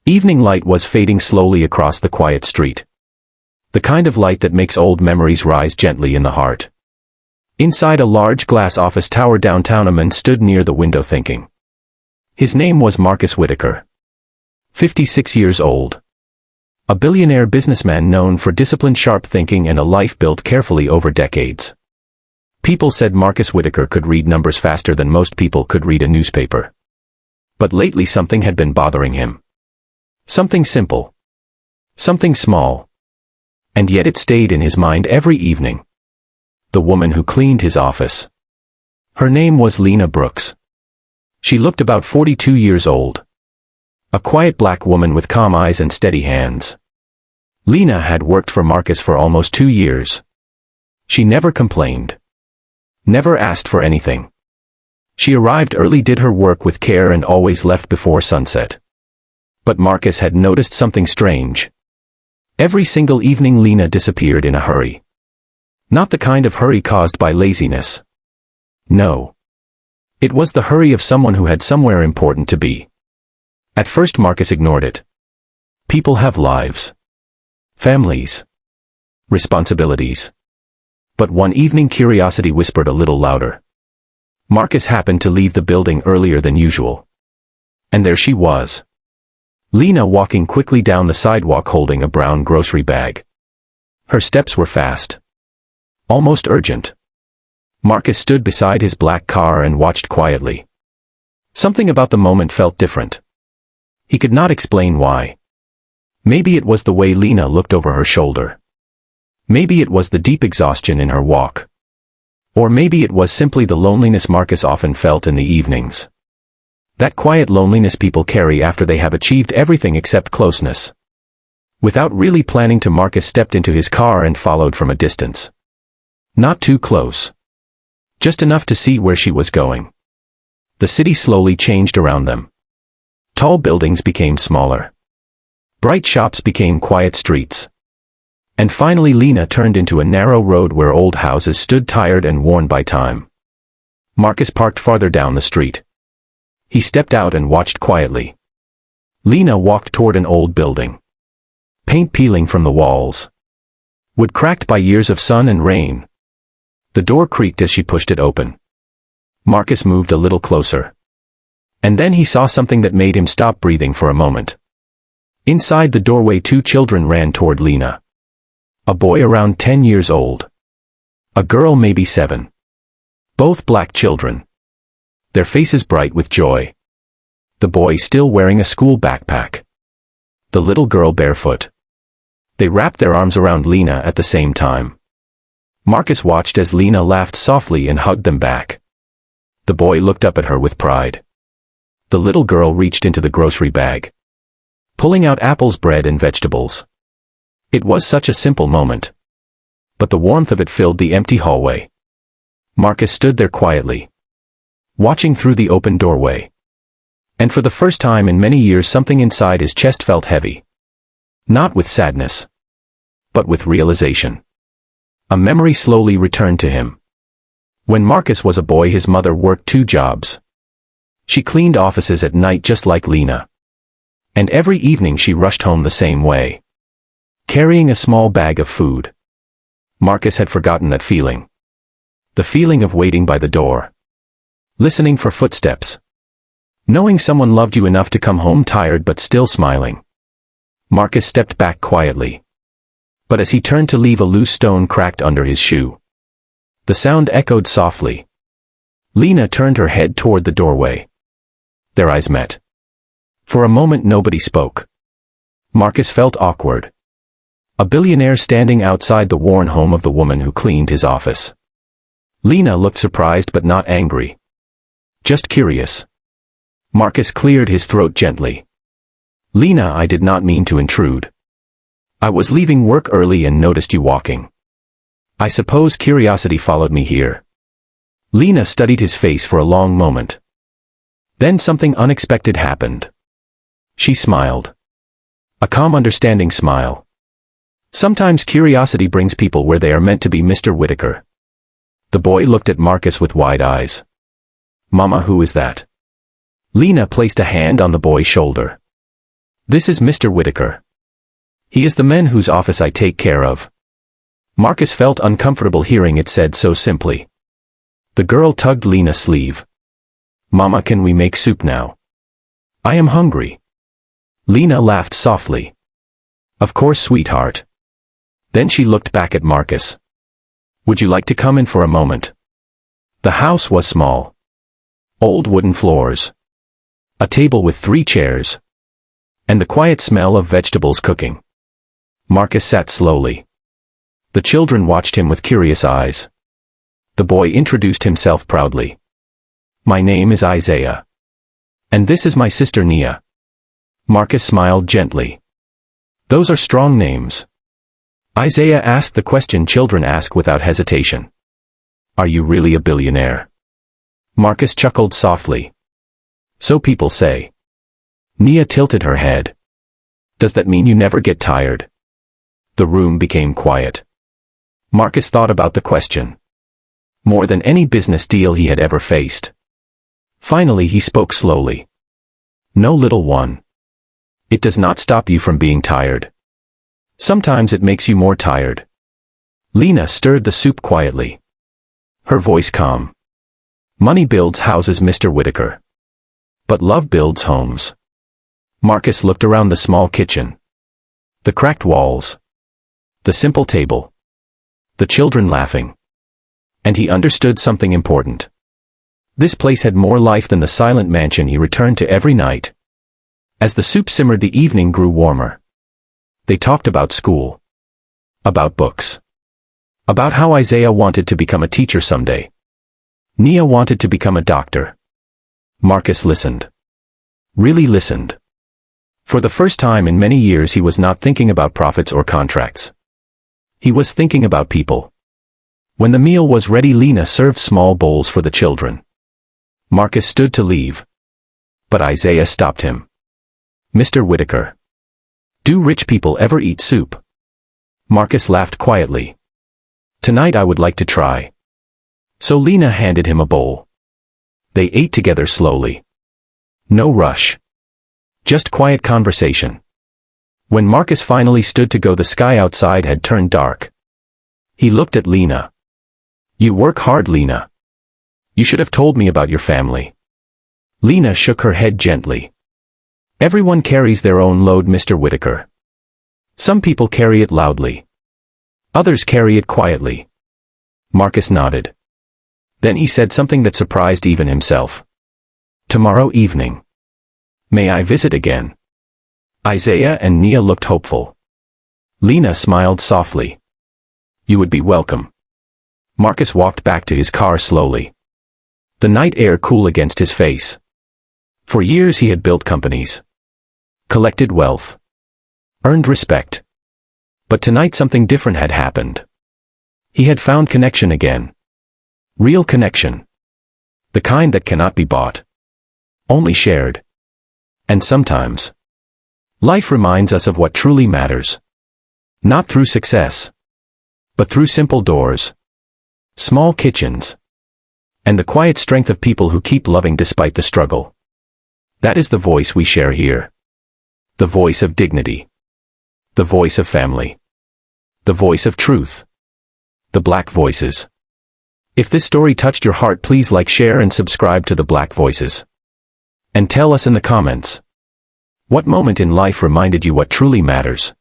Evening light was fading slowly across the quiet street. The kind of light that makes old memories rise gently in the heart. Inside a large glass office tower downtown, a man stood near the window thinking. His name was Marcus Whitaker. 56 years old. A billionaire businessman known for disciplined, sharp thinking and a life built carefully over decades. People said Marcus Whitaker could read numbers faster than most people could read a newspaper. But lately something had been bothering him. Something simple. Something small. And yet it stayed in his mind every evening. The woman who cleaned his office. Her name was Lena Brooks. She looked about 42 years old. A quiet black woman with calm eyes and steady hands. Lena had worked for Marcus for almost 2 years. She never complained. Never asked for anything. She arrived early, did her work with care, and always left before sunset. But Marcus had noticed something strange. Every single evening Lena disappeared in a hurry. Not the kind of hurry caused by laziness. No. It was the hurry of someone who had somewhere important to be. At first Marcus ignored it. People have lives. Families. Responsibilities. But one evening curiosity whispered a little louder. Marcus happened to leave the building earlier than usual. And there she was. Lena walking quickly down the sidewalk holding a brown grocery bag. Her steps were fast. Almost urgent. Marcus stood beside his black car and watched quietly. Something about the moment felt different. He could not explain why. Maybe it was the way Lena looked over her shoulder. Maybe it was the deep exhaustion in her walk. Or maybe it was simply the loneliness Marcus often felt in the evenings. That quiet loneliness people carry after they have achieved everything except closeness. Without really planning to, Marcus stepped into his car and followed from a distance. Not too close. Just enough to see where she was going. The city slowly changed around them. Tall buildings became smaller. Bright shops became quiet streets. And finally Lena turned into a narrow road where old houses stood tired and worn by time. Marcus parked farther down the street. He stepped out and watched quietly. Lena walked toward an old building. Paint peeling from the walls. Wood cracked by years of sun and rain. The door creaked as she pushed it open. Marcus moved a little closer. And then he saw something that made him stop breathing for a moment. Inside the doorway 2 children ran toward Lena. A boy around 10 years old. A girl maybe 7. Both black children. Their faces bright with joy. The boy still wearing a school backpack. The little girl barefoot. They wrapped their arms around Lena at the same time. Marcus watched as Lena laughed softly and hugged them back. The boy looked up at her with pride. The little girl reached into the grocery bag, pulling out apples, bread, and vegetables. It was such a simple moment. But the warmth of it filled the empty hallway. Marcus stood there quietly, watching through the open doorway. And for the first time in many years something inside his chest felt heavy. Not with sadness, but with realization. A memory slowly returned to him. When Marcus was a boy, his mother worked 2 jobs. She cleaned offices at night just like Lena. And every evening she rushed home the same way, carrying a small bag of food. Marcus had forgotten that feeling. The feeling of waiting by the door. Listening for footsteps. Knowing someone loved you enough to come home tired but still smiling. Marcus stepped back quietly. But as he turned to leave, a loose stone cracked under his shoe. The sound echoed softly. Lena turned her head toward the doorway. Their eyes met. For a moment nobody spoke. Marcus felt awkward. A billionaire standing outside the worn home of the woman who cleaned his office. Lena looked surprised but not angry. Just curious. Marcus cleared his throat gently. Lena, I did not mean to intrude. I was leaving work early and noticed you walking. I suppose curiosity followed me here. Lena studied his face for a long moment. Then something unexpected happened. She smiled. A calm, understanding smile. Sometimes curiosity brings people where they are meant to be. Mr. Whitaker. The boy looked at Marcus with wide eyes. Mama, who is that? Lena placed a hand on the boy's shoulder. This is Mr. Whitaker. He is the man whose office I take care of. Marcus felt uncomfortable hearing it said so simply. The girl tugged Lena's sleeve. Mama, can we make soup now? I am hungry. Lena laughed softly. Of course, sweetheart. Then she looked back at Marcus. Would you like to come in for a moment? The house was small. Old wooden floors. A table with 3 chairs. And the quiet smell of vegetables cooking. Marcus sat slowly. The children watched him with curious eyes. The boy introduced himself proudly. My name is Isaiah. And this is my sister Nia. Marcus smiled gently. Those are strong names. Isaiah asked the question children ask without hesitation. Are you really a billionaire? Marcus chuckled softly. So people say. Nia tilted her head. Does that mean you never get tired? The room became quiet. Marcus thought about the question. More than any business deal he had ever faced. Finally he spoke slowly. No, little one. It does not stop you from being tired. Sometimes it makes you more tired. Lena stirred the soup quietly. Her voice calm. Money builds houses, Mr. Whitaker. But love builds homes. Marcus looked around the small kitchen. The cracked walls. The simple table. The children laughing. And he understood something important. This place had more life than the silent mansion he returned to every night. As the soup simmered, the evening grew warmer. They talked about school. About books. About how Isaiah wanted to become a teacher someday. Nia wanted to become a doctor. Marcus listened. Really listened. For the first time in many years he was not thinking about profits or contracts. He was thinking about people. When the meal was ready, Lena served small bowls for the children. Marcus stood to leave. But Isaiah stopped him. Mr. Whitaker. Do rich people ever eat soup? Marcus laughed quietly. Tonight I would like to try. So Lena handed him a bowl. They ate together slowly. No rush. Just quiet conversation. When Marcus finally stood to go, the sky outside had turned dark. He looked at Lena. You work hard, Lena. You should have told me about your family. Lena shook her head gently. Everyone carries their own load, Mr. Whitaker. Some people carry it loudly. Others carry it quietly. Marcus nodded. Then he said something that surprised even himself. Tomorrow evening. May I visit again? Isaiah and Nia looked hopeful. Lena smiled softly. You would be welcome. Marcus walked back to his car slowly. The night air cool against his face. For years he had built companies. Collected wealth. Earned respect. But tonight something different had happened. He had found connection again. Real connection. The kind that cannot be bought. Only shared. And sometimes, life reminds us of what truly matters. Not through success, but through simple doors, small kitchens, and the quiet strength of people who keep loving despite the struggle. That is the voice we share here. The voice of dignity. The voice of family. The voice of truth. The Black Voices. If this story touched your heart, please like, share, and subscribe to the Black Voices. And tell us in the comments, what moment in life reminded you what truly matters?